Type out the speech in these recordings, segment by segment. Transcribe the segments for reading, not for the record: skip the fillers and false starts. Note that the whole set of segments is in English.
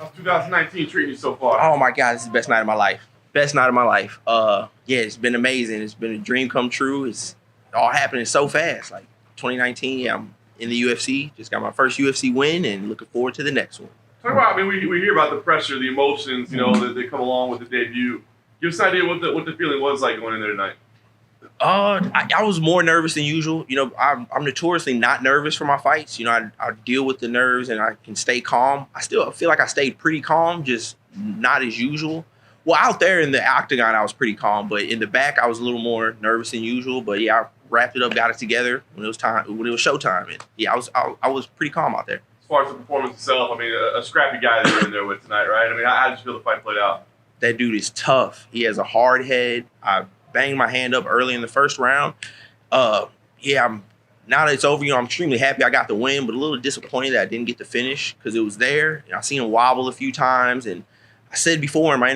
How's 2019 treating you so far? Oh my God, this is the best night of my life. Best night of my life. Yeah, it's been amazing. It's been a dream come true. It's all happening so fast. Like 2019, yeah, I'm in the UFC. Just got my first UFC win and looking forward to the next one. Talk about, I mean, we hear about the pressure, the emotions, you know, that come along with the debut. Give us an idea what the feeling was like going in there tonight. I was more nervous than usual. You know, I'm notoriously not nervous for my fights. You know, I deal with the nerves and I can stay calm. I still feel like I stayed pretty calm, just not as usual. Well, out there in the octagon, I was pretty calm, but in the back, I was a little more nervous than usual. But yeah, I wrapped it up, got it together when it was time, when it was showtime. And yeah, I was pretty calm out there. As far as the performance itself, I mean, a scrappy guy that you're in there with tonight, right? I mean, how did you feel the fight played out? That dude is tough. He has a hard head. I banged my hand up early in the first round. Yeah, now that it's over, you know, I'm extremely happy I got the win, but a little disappointed that I didn't get the finish because it was there. You know, I seen him wobble a few times, and I said before in my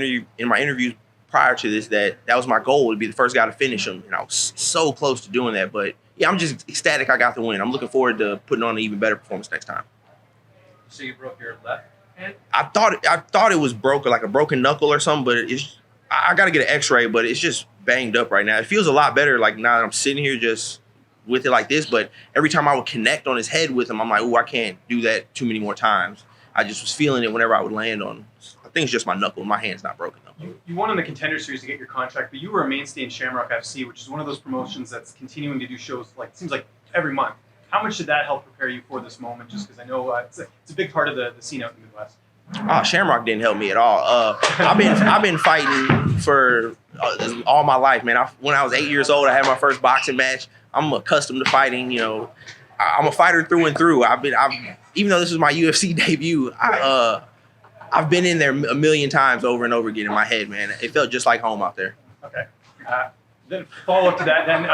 interviews prior to this that was my goal, would be the first guy to finish him, and I was so close to doing that. But yeah, I'm just ecstatic I got the win. I'm looking forward to putting on an even better performance next time. So you broke your left hand? I thought it was broken, like a broken knuckle or something, but I got to get an X-ray, but it's just banged up right now. It feels a lot better, like now that I'm sitting here just with it like this. But every time I would connect on his head with him, I'm like, oh, I can't do that too many more times. I just was feeling it whenever I would land on. I think it's just my knuckle. My hand's not broken though. You won in the Contender Series to get your contract, but you were a mainstay in Shamrock FC, which is one of those promotions that's continuing to do shows like it seems like every month. How much did that help prepare you for this moment? Just because I know it's a big part of the scene out in the Midwest. Oh, Shamrock didn't help me at all. I've been fighting for all my life, man. When I was 8 years old, I had my first boxing match. I'm accustomed to fighting. You know, I'm a fighter through and through. Even though this was my UFC debut, I've been in there a million times over and over again in my head, man. It felt just like home out there. Okay. Then follow up to that. Then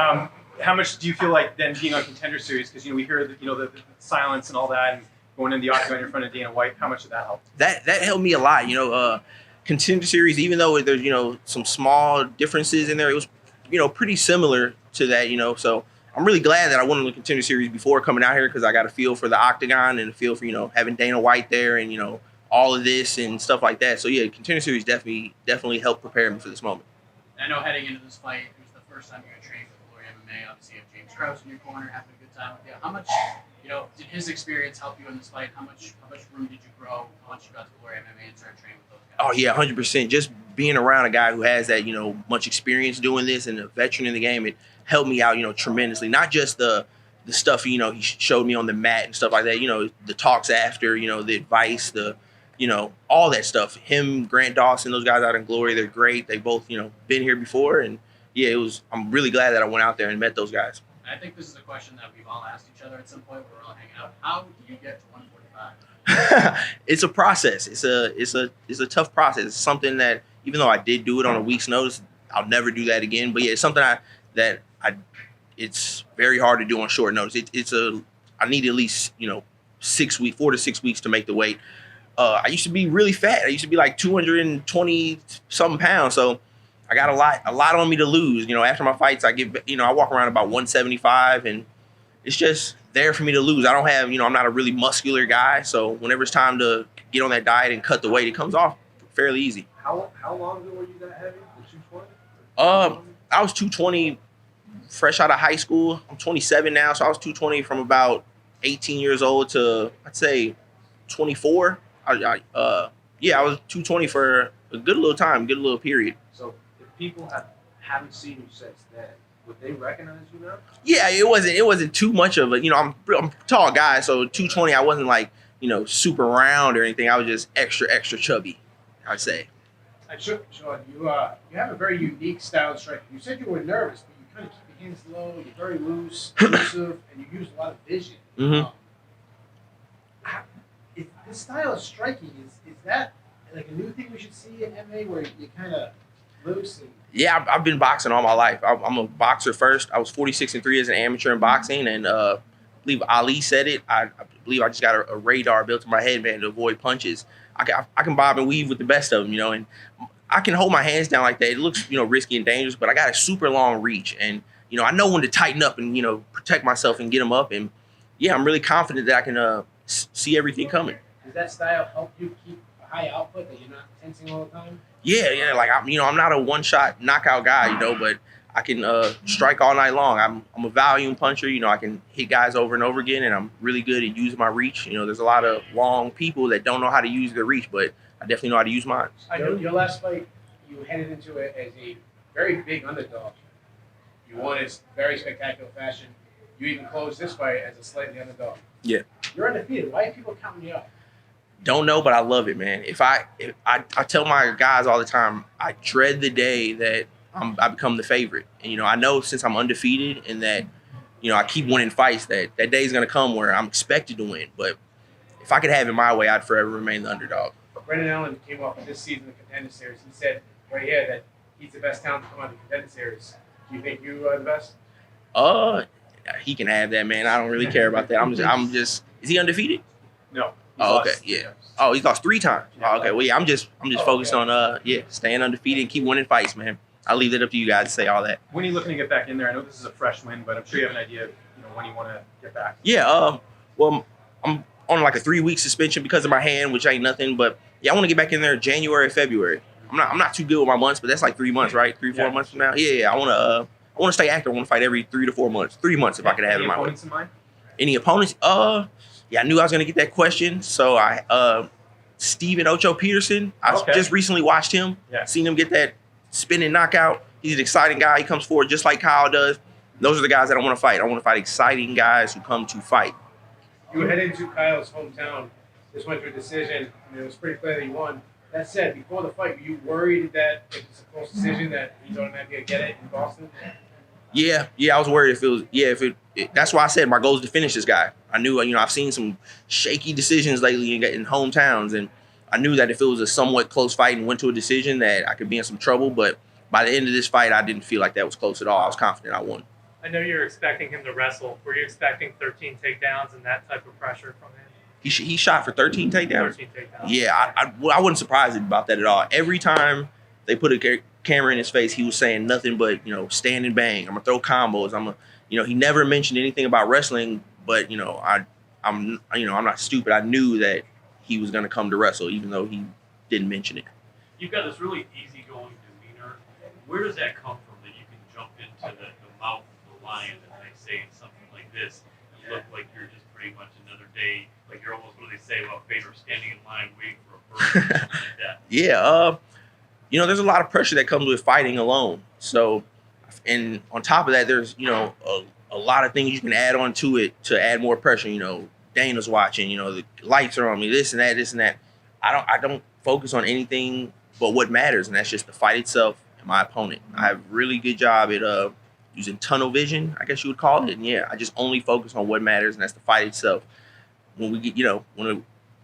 how much do you feel like then being on Contender Series? Because we hear the silence and all that. And going in the octagon in front of Dana White, how much did that help? That helped me a lot. Contender Series, even though there's some small differences in there, it was pretty similar to that. So I'm really glad that I won the Contender Series before coming out here because I got a feel for the octagon and a feel for having Dana White there and all of this and stuff like that. So yeah, Contender Series definitely helped prepare me for this moment. I know heading into this fight, it was the first time you're going to train for Glory MMA. Obviously, you have James Krause in your corner, having a good time with you. How much did his experience help you in this fight? How much room did you grow once you got to Glory MMA and started training with those guys? Oh yeah, 100%. Just being around a guy who has that much experience doing this and a veteran in the game, it helped me out tremendously. Not just the stuff he showed me on the mat and stuff like that. The talks after, the advice, all that stuff. Him, Grant Dawson, those guys out in Glory, they're great. They both been here before, and yeah, I'm really glad that I went out there and met those guys. I think this is a question that we've all asked each other at some point when we're all hanging out. How do you get to 145? It's a process. It's a tough process. It's something that even though I did do it on a week's notice, I'll never do that again. But yeah, it's something it's very hard to do on short notice. I need at least 4 to 6 weeks to make the weight. I used to be really fat. I used to be like 220 something pounds. So I got a lot on me to lose. After my fights, I walk around about 175, and it's just there for me to lose. I don't have, I'm not a really muscular guy. So whenever it's time to get on that diet and cut the weight, it comes off fairly easy. How long ago were you that heavy? Was 220? I was 220 fresh out of high school. I'm 27 now, so I was 220 from about 18 years old to I'd say 24. I was 220 for a good little time, good little period. So if people haven't seen you since then, would they recognize you now? Yeah, it wasn't too much of a, I'm a tall guy, so 220, I wasn't like, super round or anything. I was just extra chubby, I'd say. Sean, you have a very unique style of striking. You said you were nervous, but you kind of keep your hands low, you're very loose, elusive, and you use a lot of vision. Mm-hmm. This style of striking, is that like a new thing we should see in MMA where you're kind of loose? Yeah, I've been boxing all my life. I'm a boxer first. I was 46-3 as an amateur in boxing, and I believe Ali said it. I believe I just got a radar built in my head, man, to avoid punches. I can bob and weave with the best of them, and I can hold my hands down like that. It looks, risky and dangerous, but I got a super long reach, and I know when to tighten up and protect myself and get them up, and yeah, I'm really confident that I can see everything coming. Does that style help you keep a high distancing all the time? Yeah. Like I'm not a one-shot knockout guy, but I can strike all night long. I'm a volume puncher. I can hit guys over and over again, and I'm really good at using my reach. There's a lot of long people that don't know how to use their reach, but I definitely know how to use mine. I know your last fight, you headed into it as a very big underdog. You won in very spectacular fashion. You even closed this fight as a slightly underdog. Yeah. You're undefeated. Why are people counting you out? Don't know, but I love it, man. If I tell my guys all the time, I dread the day that I become the favorite. And, I know since I'm undefeated and that, I keep winning fights, that day is going to come where I'm expected to win. But if I could have it my way, I'd forever remain the underdog. Brendan Allen came off of this season of the Contender Series. He said right here that he's the best talent to come out of the Contender Series. Do you think you are the best? He can have that, man. I don't really care about that. I'm just. Is he undefeated? No. Oh, okay, yeah. Oh, he's lost 3 times. Oh, okay, well, yeah. I'm just focused on staying undefeated and keep winning fights, man. I'll leave it up to you guys to say all that. When are you looking to get back in there? I know this is a fresh win, but I'm sure you have an idea of when you want to get back. Yeah. Well, I'm on like a 3-week suspension because of my hand, which ain't nothing. But yeah, I want to get back in there January, February. I'm not too good with my months, but that's like 3 months, right? 3-4 months from now. Yeah. I want to stay active. I want to fight every 3 to 4 months. 3 months if I could have it my way. Any opponents in mind? Any opponents? Yeah, I knew I was gonna get that question. So Steven Peterson. I just recently watched him. Yeah. Seen him get that spinning knockout. He's an exciting guy. He comes forward just like Kyle does. Those are the guys that I want to fight. I want to fight exciting guys who come to fight. You headed into Kyle's hometown. This went through a decision, and it was pretty clear that he won. That said, before the fight, were you worried that if it's a close decision that he's automatically going to get it in Boston? Yeah, I was worried if it was. That's why I said my goal is to finish this guy. I knew, I've seen some shaky decisions lately in hometowns, and I knew that if it was a somewhat close fight and went to a decision, that I could be in some trouble. But by the end of this fight, I didn't feel like that was close at all. I was confident I won. I know you're expecting him to wrestle. Were you expecting 13 takedowns and that type of pressure from him? He shot for 13 takedowns. 13 takedowns. Yeah, I wasn't surprised about that at all. Every time they put a camera in his face, he was saying nothing but, stand and bang. I'm gonna throw combos. He never mentioned anything about wrestling, but I'm not stupid. I knew that he was gonna come to wrestle, even though he didn't mention it. You've got this really easygoing demeanor. Where does that come from that you can jump into the mouth of the lion and they say something like this? You look like you're just pretty much another day, like you're almost what they say about Vader standing in line waiting for a bird or something like that. Yeah, there's a lot of pressure that comes with fighting alone. So, and on top of that, there's, a lot of things you can add on to it to add more pressure. Dana's watching, the lights are on me, this and that. I don't focus on anything but what matters, and that's just the fight itself and my opponent. I have a really good job at using tunnel vision, I guess you would call it. And yeah, I just only focus on what matters, and that's the fight itself. When we get, no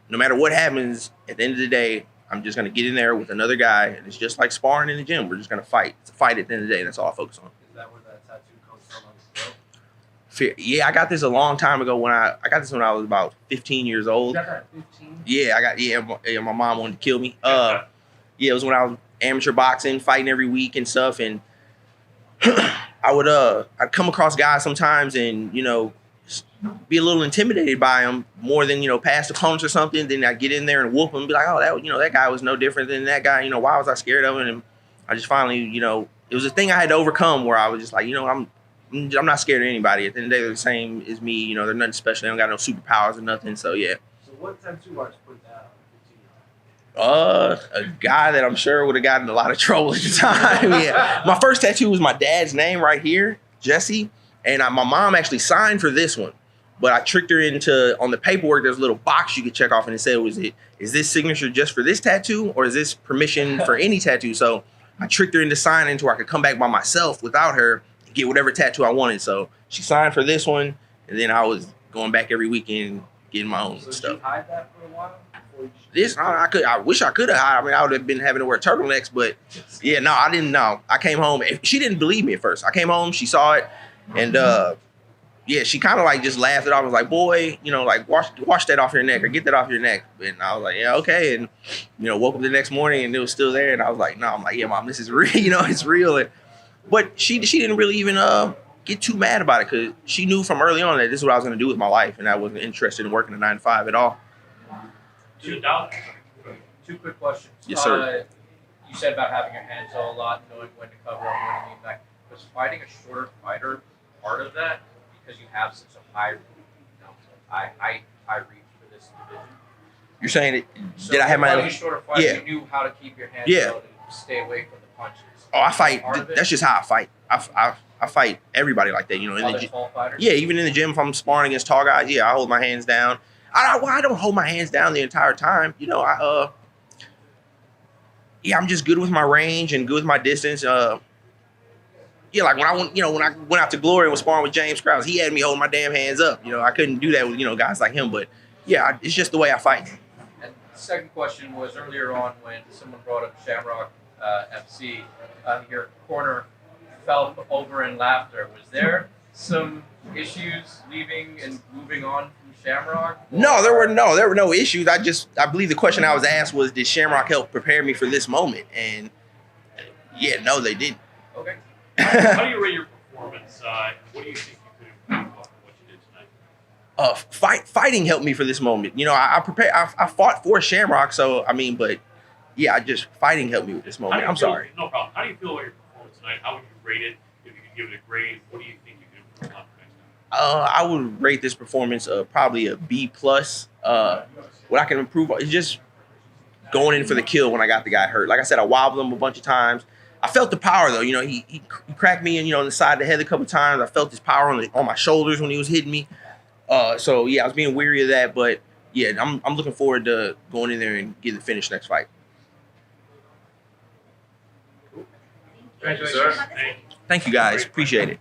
matter what happens, at the end of the day, I'm just going to get in there with another guy, and it's just like sparring in the gym. We're just going to fight. It's a fight at the end of the day, and that's all I focus on. Is that where that tattoo comes from on his throat? Yeah, I got this a long time ago when I got this when I was about 15 years old. You got that at 15? Yeah, my mom wanted to kill me. Yeah, it was when I was amateur boxing, fighting every week and stuff, and I'd come across guys sometimes and, be a little intimidated by them more than, past opponents or something. Then I'd get in there and whoop them and be like, oh, that guy was no different than that guy. Why was I scared of him? And I just finally, it was a thing I had to overcome where I was just like, I'm not scared of anybody. At the end of the day, they're the same as me. They're nothing special. They don't got no superpowers or nothing. So, yeah. So what tattoo artist put that on 15-year-old? A guy that I'm sure would have gotten a lot of trouble at the time. Yeah. My first tattoo was my dad's name right here, Jesse. And my mom actually signed for this one. But I tricked her into, on the paperwork, there's a little box you could check off, and it said, is this signature just for this tattoo, or is this permission for any tattoo? So I tricked her into signing to where I could come back by myself without her and get whatever tattoo I wanted. So she signed for this one, and then I was going back every weekend getting my own So stuff. did you hide that for a while? I wish I could have. I mean, I would have been having to wear turtlenecks, but yeah, no, I didn't know. I came home. She didn't believe me at first. I came home, she saw it, and yeah, she kind of like just laughed it off. I was like, boy, like wash that off your neck or get that off your neck. And I was like, yeah, okay. And, woke up the next morning and it was still there. And I was like, no, I'm like, yeah, Mom, this is real. It's real. But she didn't really even get too mad about it because she knew from early on that this is what I was going to do with my life. And I wasn't interested in working a 9 to 5 at all. To the doctor. Two quick questions. Yes, sir. you said about having your hands on a lot, knowing when to cover and when to lean back. Was fighting a shorter fighter part of that because you have such a high reach for this division? You're saying it? So Did I have fighting my? a shorter fighter, Yeah. you knew how to keep your hands Yeah. out and stay away from the punches. Oh, I fight. Part of it? That's just how I fight. I fight everybody like that. You know, in the Other gym. tall fighters? Yeah, even in the gym, if I'm sparring against tall guys, yeah, I hold my hands down. I don't hold my hands down the entire time. You know, yeah, I'm just good with my range and good with my distance. Yeah, like when I went out to Glory and was sparring with James Krause, he had me holding my damn hands up. You know, I couldn't do that with guys like him. But yeah, it's just the way I fight. And the second question was earlier on when someone brought up Shamrock FC. Your corner fell over in laughter. Was there some issues leaving and moving on from Shamrock? No, there were no issues. I believe the question I was asked was, did Shamrock help prepare me for this moment? And yeah, no, they didn't. Okay. How do you rate your performance? And what do you think you could improve on what you did tonight? Fighting helped me for this moment. You know, I prepared. I fought for Shamrock, so I mean, but yeah, fighting helped me with this How do moment. you I'm feel- sorry. No problem. How do you feel about your performance tonight? How would you rate it? If you could give it a grade, what do you think you could improve on next time? I would rate this performance probably a B plus. What I can improve on is just going in for the kill when I got the guy hurt. Like I said, I wobbled him a bunch of times. I felt the power though. You know, he cracked me in, on the side of the head a couple times. I felt his power on my shoulders when he was hitting me. So yeah, I was being weary of that. But yeah, I'm looking forward to going in there and getting the finish next fight. Congratulations. Thank you. Thank you guys. Appreciate it.